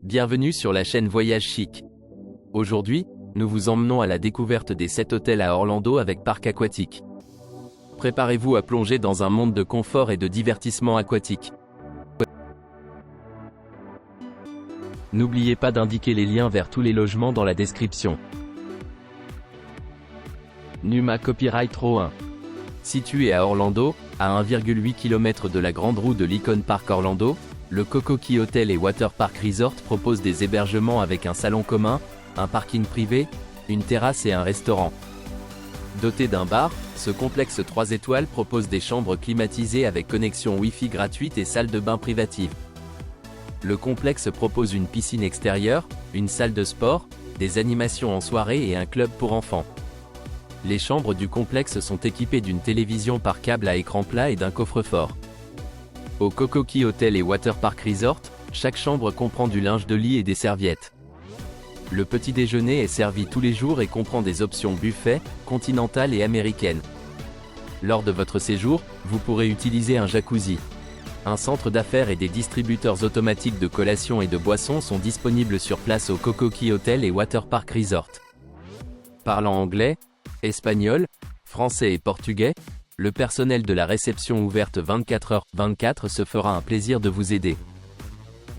Bienvenue sur la chaîne Voyage Chic. Aujourd'hui, nous vous emmenons à la découverte des 7 hôtels à Orlando avec parc aquatique. Préparez-vous à plonger dans un monde de confort et de divertissement aquatique. N'oubliez pas d'indiquer les liens vers tous les logements dans la description. Numa Copyright Row 1. Situé à Orlando, à 1,8 km de la grande roue de l'Icon Park Orlando, le Coco Key Hotel et Water Park Resort propose des hébergements avec un salon commun, un parking privé, une terrasse et un restaurant. Doté d'un bar, ce complexe 3 étoiles propose des chambres climatisées avec connexion Wi-Fi gratuite et salle de bain privative. Le complexe propose une piscine extérieure, une salle de sport, des animations en soirée et un club pour enfants. Les chambres du complexe sont équipées d'une télévision par câble à écran plat et d'un coffre-fort. Au Coco Key Hotel et Water Park Resort, chaque chambre comprend du linge de lit et des serviettes. Le petit déjeuner est servi tous les jours et comprend des options buffet, continentales et américaines. Lors de votre séjour, vous pourrez utiliser un jacuzzi. Un centre d'affaires et des distributeurs automatiques de collations et de boissons sont disponibles sur place au Coco Key Hotel et Water Park Resort. Parlant anglais, espagnol, français et portugais, le personnel de la réception ouverte 24h/24 se fera un plaisir de vous aider.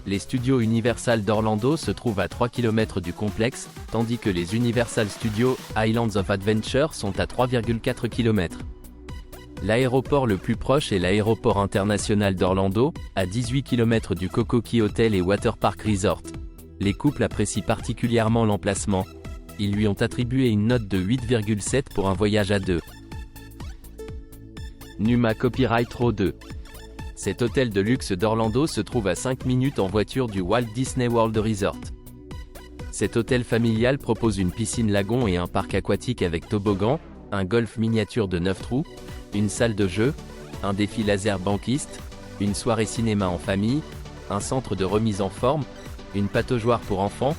Les studios Universal d'Orlando se trouvent à 3 km du complexe, tandis que les Universal Studios Islands of Adventure sont à 3,4 km. L'aéroport le plus proche est l'aéroport international d'Orlando, à 18 km du Coco Key Hotel et Water Park Resort. Les couples apprécient particulièrement l'emplacement. Ils lui ont attribué une note de 8,7 pour un voyage à deux. Numa Copyright Row 2. Cet hôtel de luxe d'Orlando se trouve à 5 minutes en voiture du Walt Disney World Resort. Cet hôtel familial propose une piscine lagon et un parc aquatique avec toboggan, un golf miniature de 9 trous, une salle de jeu, un défi laser banquiste, une soirée cinéma en famille, un centre de remise en forme, une pataugeoire pour enfants,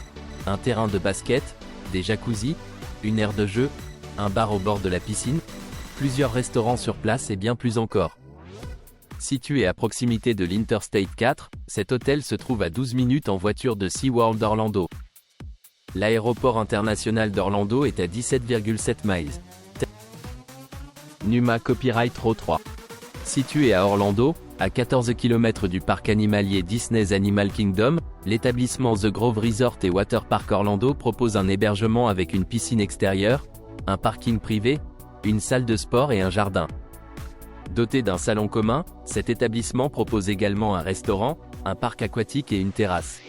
un terrain de basket, des jacuzzis, une aire de jeu, un bar au bord de la piscine, plusieurs restaurants sur place et bien plus encore. Situé à proximité de l'Interstate 4, cet hôtel se trouve à 12 minutes en voiture de SeaWorld Orlando. L'aéroport international d'Orlando est à 17,7 miles. Numa Copyright Row 3. Situé à Orlando, à 14 km du parc animalier Disney's Animal Kingdom, l'établissement The Grove Resort et Water Park Orlando propose un hébergement avec une piscine extérieure, un parking privé, une salle de sport et un jardin. Doté d'un salon commun, cet établissement propose également un restaurant, un parc aquatique et une terrasse.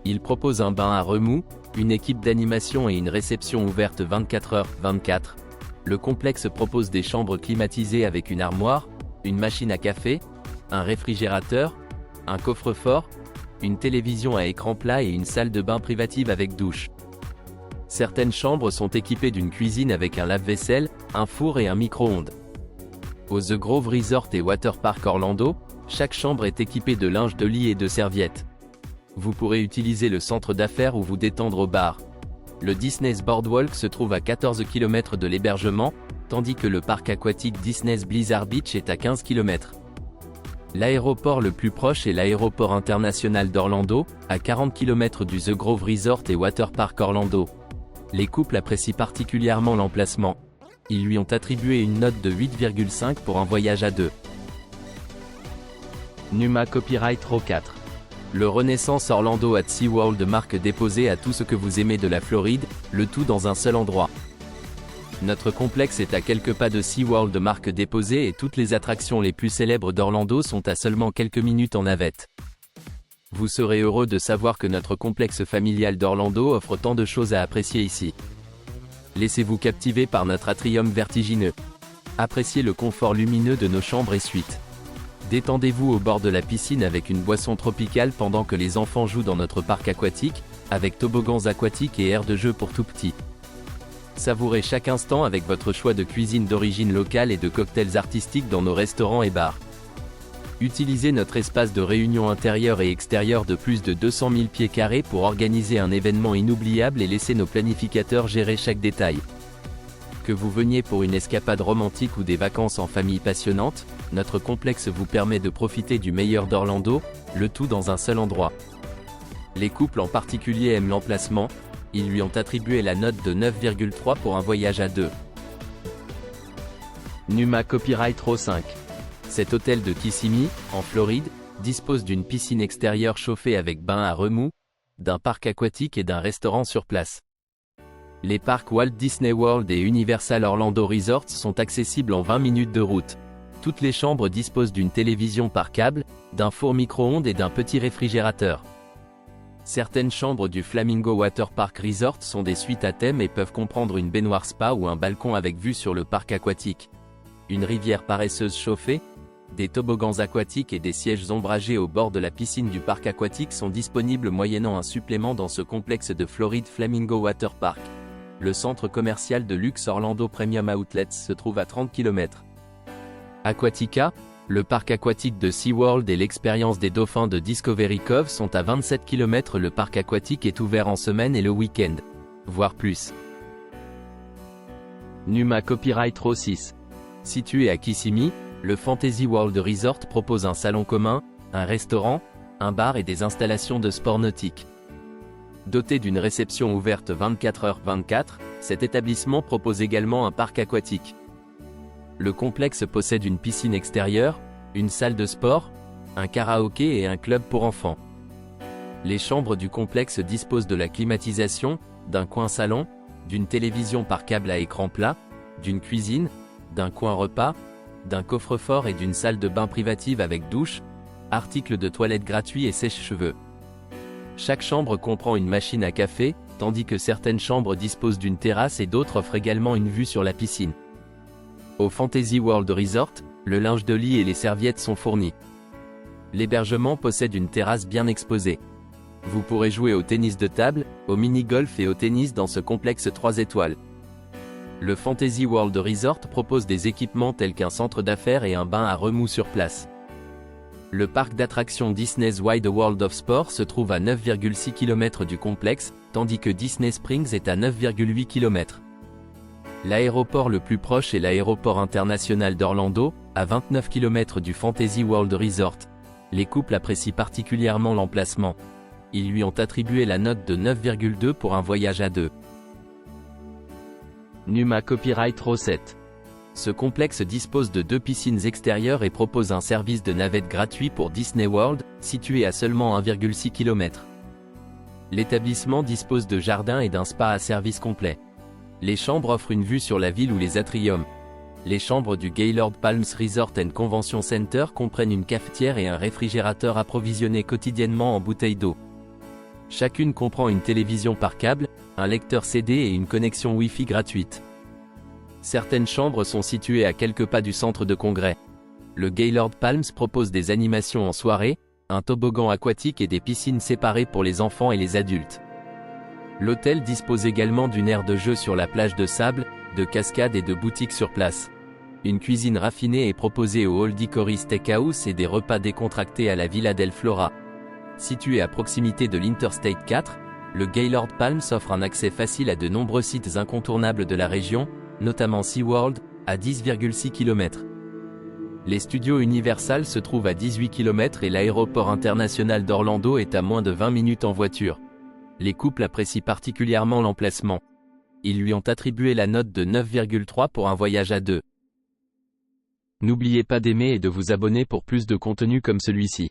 Il propose un bain à remous, une équipe d'animation et une réception ouverte 24h/24. Le complexe propose des chambres climatisées avec une armoire, une machine à café, un réfrigérateur, un coffre-fort, une télévision à écran plat et une salle de bain privative avec douche. Certaines chambres sont équipées d'une cuisine avec un lave-vaisselle, un four et un micro-ondes. Au The Grove Resort et Water Park Orlando, chaque chambre est équipée de linge de lit et de serviettes. Vous pourrez utiliser le centre d'affaires ou vous détendre au bar. Le Disney's Boardwalk se trouve à 14 km de l'hébergement, tandis que le parc aquatique Disney's Blizzard Beach est à 15 km. L'aéroport le plus proche est l'aéroport international d'Orlando, à 40 km du The Grove Resort et Water Park Orlando. Les couples apprécient particulièrement l'emplacement. Ils lui ont attribué une note de 8,5 pour un voyage à deux. Numa Copyright Row 4. Le Renaissance Orlando at SeaWorld marque déposée à tout ce que vous aimez de la Floride, le tout dans un seul endroit. Notre complexe est à quelques pas de SeaWorld marque déposée et toutes les attractions les plus célèbres d'Orlando sont à seulement quelques minutes en navette. Vous serez heureux de savoir que notre complexe familial d'Orlando offre tant de choses à apprécier ici. Laissez-vous captiver par notre atrium vertigineux. Appréciez le confort lumineux de nos chambres et suites. Détendez-vous au bord de la piscine avec une boisson tropicale pendant que les enfants jouent dans notre parc aquatique, avec toboggans aquatiques et aires de jeu pour tout petits. Savourez chaque instant avec votre choix de cuisine d'origine locale et de cocktails artistiques dans nos restaurants et bars. Utilisez notre espace de réunion intérieur et extérieur de plus de 200 000 pieds carrés pour organiser un événement inoubliable et laisser nos planificateurs gérer chaque détail. Que vous veniez pour une escapade romantique ou des vacances en famille passionnantes, notre complexe vous permet de profiter du meilleur d'Orlando, le tout dans un seul endroit. Les couples en particulier aiment l'emplacement, ils lui ont attribué la note de 9,3 pour un voyage à deux. Numa Copyright Row 5. Cet hôtel de Kissimmee, en Floride, dispose d'une piscine extérieure chauffée avec bain à remous, d'un parc aquatique et d'un restaurant sur place. Les parcs Walt Disney World et Universal Orlando Resorts sont accessibles en 20 minutes de route. Toutes les chambres disposent d'une télévision par câble, d'un four micro-ondes et d'un petit réfrigérateur. Certaines chambres du Flamingo Water Park Resort sont des suites à thème et peuvent comprendre une baignoire spa ou un balcon avec vue sur le parc aquatique. Une rivière paresseuse chauffée, des toboggans aquatiques et des sièges ombragés au bord de la piscine du parc aquatique sont disponibles moyennant un supplément dans ce complexe de Floride Flamingo Water Park. Le centre commercial de luxe Orlando Premium Outlets se trouve à 30 km. Aquatica, le parc aquatique de SeaWorld et l'expérience des dauphins de Discovery Cove sont à 27 km. Le parc aquatique est ouvert en semaine et le week-end. Voir plus. Numa Copyright Row 6. Situé à Kissimmee, le Fantasy World Resort propose un salon commun, un restaurant, un bar et des installations de sport nautique. Doté d'une réception ouverte 24h/24, cet établissement propose également un parc aquatique. Le complexe possède une piscine extérieure, une salle de sport, un karaoké et un club pour enfants. Les chambres du complexe disposent de la climatisation, d'un coin salon, d'une télévision par câble à écran plat, d'une cuisine, d'un coin repas, d'un coffre-fort et d'une salle de bain privative avec douche, articles de toilette gratuits et sèche-cheveux. Chaque chambre comprend une machine à café, tandis que certaines chambres disposent d'une terrasse et d'autres offrent également une vue sur la piscine. Au Fantasy World Resort, le linge de lit et les serviettes sont fournis. L'hébergement possède une terrasse bien exposée. Vous pourrez jouer au tennis de table, au mini-golf et au tennis dans ce complexe 3 étoiles. Le Fantasy World Resort propose des équipements tels qu'un centre d'affaires et un bain à remous sur place. Le parc d'attractions Disney's Wide World of Sport se trouve à 9,6 km du complexe, tandis que Disney Springs est à 9,8 km. L'aéroport le plus proche est l'aéroport international d'Orlando, à 29 km du Fantasy World Resort. Les couples apprécient particulièrement l'emplacement. Ils lui ont attribué la note de 9,2 pour un voyage à deux. Numa Copyright Row 7. Ce complexe dispose de 2 piscines extérieures et propose un service de navette gratuit pour Disney World, situé à seulement 1,6 km. L'établissement dispose de jardins et d'un spa à service complet. Les chambres offrent une vue sur la ville ou les atriums. Les chambres du Gaylord Palms Resort and Convention Center comprennent une cafetière et un réfrigérateur approvisionnés quotidiennement en bouteilles d'eau. Chacune comprend une télévision par câble, un lecteur CD et une connexion Wi-Fi gratuite. Certaines chambres sont situées à quelques pas du centre de congrès. Le Gaylord Palms propose des animations en soirée, un toboggan aquatique et des piscines séparées pour les enfants et les adultes. L'hôtel dispose également d'une aire de jeu sur la plage de sable, de cascades et de boutiques sur place. Une cuisine raffinée est proposée au Oldie Corey Steakhouse et des repas décontractés à la Villa del Flora. Situé à proximité de l'Interstate 4, le Gaylord Palms offre un accès facile à de nombreux sites incontournables de la région, notamment SeaWorld, à 10,6 km. Les studios Universal se trouvent à 18 km et l'aéroport international d'Orlando est à moins de 20 minutes en voiture. Les couples apprécient particulièrement l'emplacement. Ils lui ont attribué la note de 9,3 pour un voyage à deux. N'oubliez pas d'aimer et de vous abonner pour plus de contenu comme celui-ci.